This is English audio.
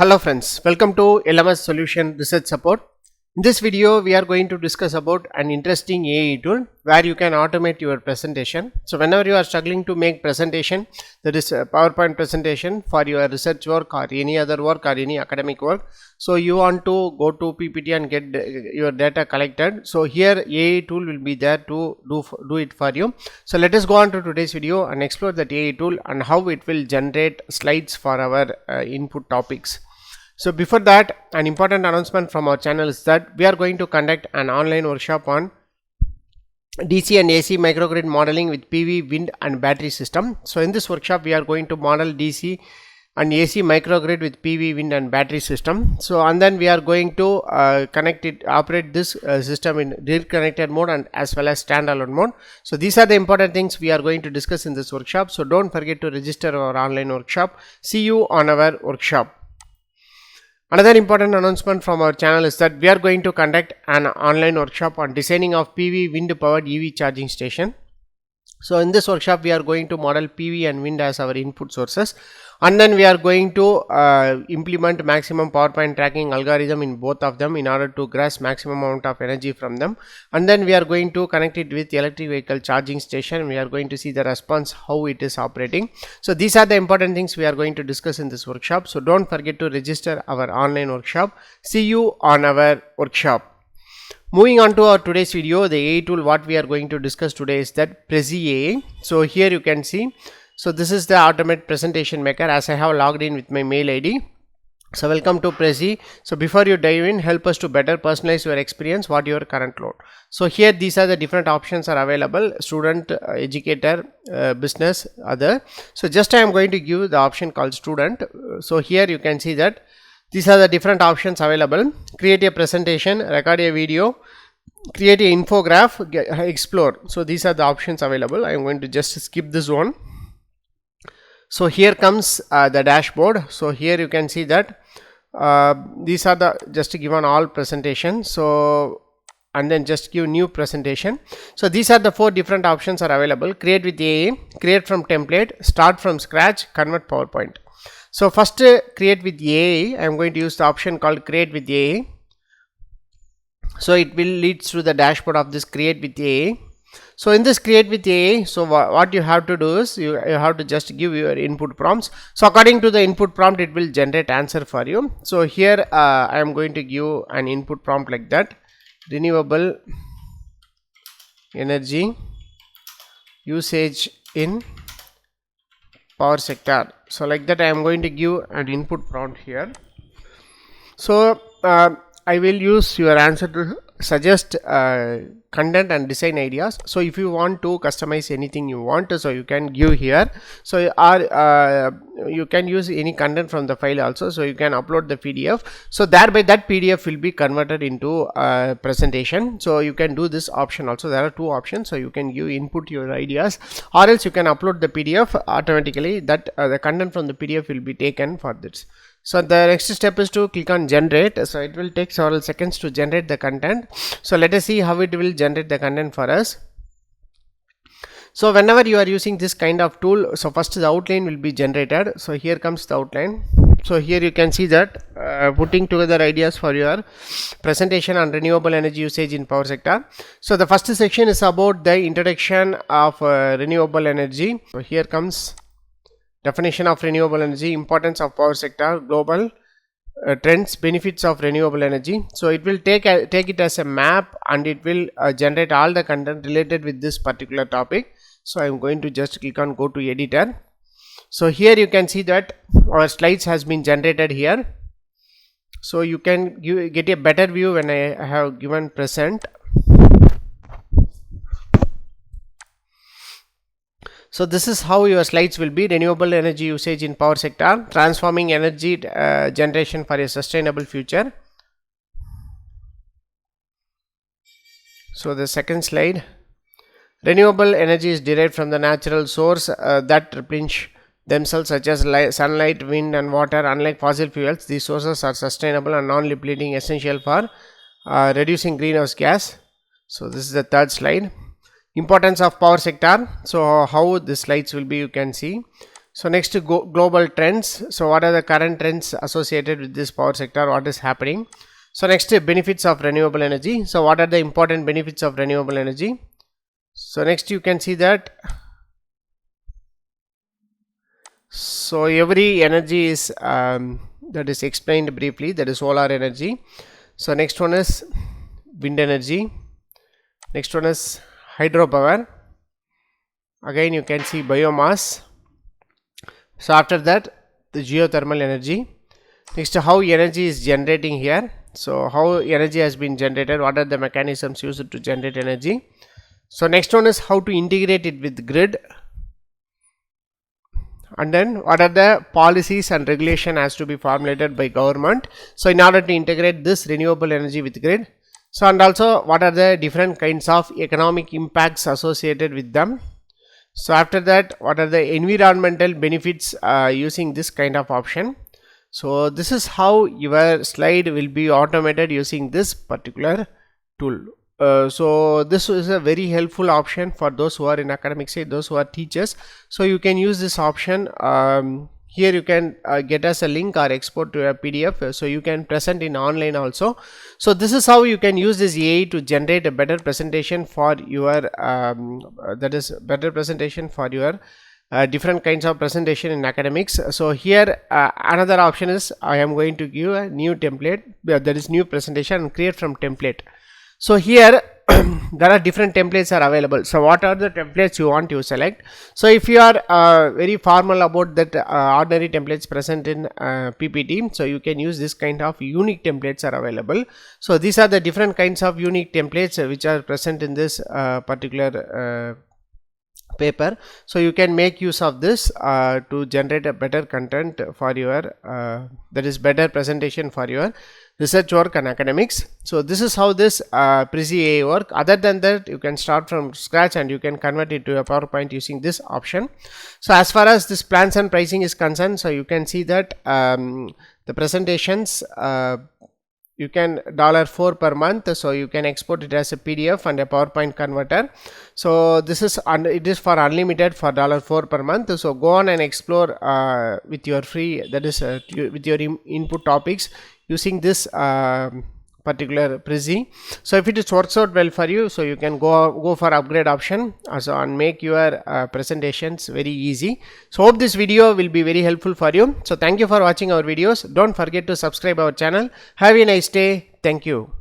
Hello friends, welcome to LMS Solution Research Support. In this video, we are going to discuss about an interesting AI tool where you can automate your presentation. So whenever you are struggling to make presentation, that is a PowerPoint presentation for your research work or any other work or any academic work, so you want to go to PPT and get your data collected. So here AI tool will be there to do it for you. So let us go on to today's video and explore that AI tool and how it will generate slides for our input topics. So before that, an important announcement from our channel is that we are going to conduct an online workshop on DC and AC microgrid modeling with PV, wind and battery system. So in this workshop, we are going to model DC and AC microgrid with PV, wind and battery system. So and then we are going to operate this system in grid-connected mode and as well as standalone mode. So these are the important things we are going to discuss in this workshop. So don't forget to register our online workshop. See you on our workshop. Another important announcement from our channel is that we are going to conduct an online workshop on designing of PV wind powered EV charging station. So in this workshop, we are going to model PV and wind as our input sources, and then we are going to implement maximum power point tracking algorithm in both of them in order to grasp maximum amount of energy from them, and then we are going to connect it with electric vehicle charging station. We are going to see the response, how it is operating. So these are the important things we are going to discuss in this workshop. So don't forget to register our online workshop. See you on our workshop. Moving on to our today's video, the AI tool what we are going to discuss today is that Prezi AI. So here you can see, so this is the automated presentation maker as I have logged in with my mail ID. So welcome to Prezi. So before you dive in, help us to better personalize your experience, what your current load. So here these are the different options are available: student, educator, business, other. So just I am going to give the option called student. So here you can see that these are the different options available: create a presentation, record a video, create a infograph, explore. So these are the options available. I am going to just skip this one. So here comes the dashboard. So here you can see that these are the just given all presentation. So and then just give new presentation. So these are the 4 different options are available: create with AI, create from template, start from scratch, convert PowerPoint. So first create with AI, I am going to use the option called create with AI. So it will lead to the dashboard of this create with AI. So in this create with AI, so what you have to do is you have to just give your input prompts. So according to the input prompt, it will generate answer for you. So here I am going to give an input prompt like that: renewable energy usage in power sector. So like that I am going to give an input prompt here. So I will use your answer to suggest content and design ideas. So if you want to customize anything you want, so you can give here. So you can use any content from the file also. So you can upload the PDF. So thereby that PDF will be converted into presentation. So you can do this option also. There are 2 options. So you can give input your ideas, or else you can upload the PDF automatically. That the content from the PDF will be taken for this. So the next step is to click on generate. So it will take several seconds to generate the content. So let us see how it will generate the content for us. So whenever you are using this kind of tool, so first the outline will be generated. So here comes the outline. So here you can see that putting together ideas for your presentation on renewable energy usage in power sector. So the first section is about the introduction of renewable energy. So here comes definition of renewable energy, importance of power sector, global trends, benefits of renewable energy. So it will take it as a map, and it will generate all the content related with this particular topic. So I am going to just click on go to editor. So here you can see that our slides has been generated here. So you can get a better view when I have given present. So this is how your slides will be: renewable energy usage in power sector, transforming energy generation for a sustainable future. So the second slide: renewable energy is derived from the natural source that replenish themselves, such as sunlight, wind and water. Unlike fossil fuels, these sources are sustainable and non-depleting, essential for reducing greenhouse gas. So this is the third slide: importance of power sector. So how the slides will be, you can see. So next global trends. So what are the current trends associated with this power sector, what is happening. So next benefits of renewable energy. So what are the important benefits of renewable energy. So next you can see that so every energy is that is explained briefly, that is solar energy. So next one is wind energy, next one is hydropower, again you can see biomass. So after that the geothermal energy. Next, how energy is generating here. So how energy has been generated, what are the mechanisms used to generate energy. So next one is how to integrate it with grid, and then what are the policies and regulation has to be formulated by government, so in order to integrate this renewable energy with grid. So and also what are the different kinds of economic impacts associated with them. So after that, what are the environmental benefits using this kind of option. So this is how your slide will be automated using this particular tool. So this is a very helpful option for those who are in academic side, those who are teachers. So you can use this option. Here you can get us a link or export to a PDF, so you can present in online also. So this is how you can use this AI to generate a better presentation for your that is better presentation for your different kinds of presentation in academics. So here another option is I am going to give a new template, that is new presentation, and create from template. So here there are different templates are available. So what are the templates you want to select. So if you are very formal about that ordinary templates present in PPT, so you can use this kind of unique templates are available. So these are the different kinds of unique templates which are present in this particular paper. So you can make use of this to generate a better content for your that is better presentation for your research work and academics. So this is how this Prezi AI work. Other than that, you can start from scratch and you can convert it to a PowerPoint using this option. So as far as this plans and pricing is concerned, so you can see that the presentations you can $4 per month, so you can export it as a PDF and a PowerPoint converter. So this is it is for unlimited for $4 per month. So go on and explore with your free, that is with your input topics using this particular Prezi. So if it works out well for you, so you can go for upgrade option also and make your presentations very easy. So hope this video will be very helpful for you. So thank you for watching our videos. Don't forget to subscribe our channel. Have a nice day. Thank you.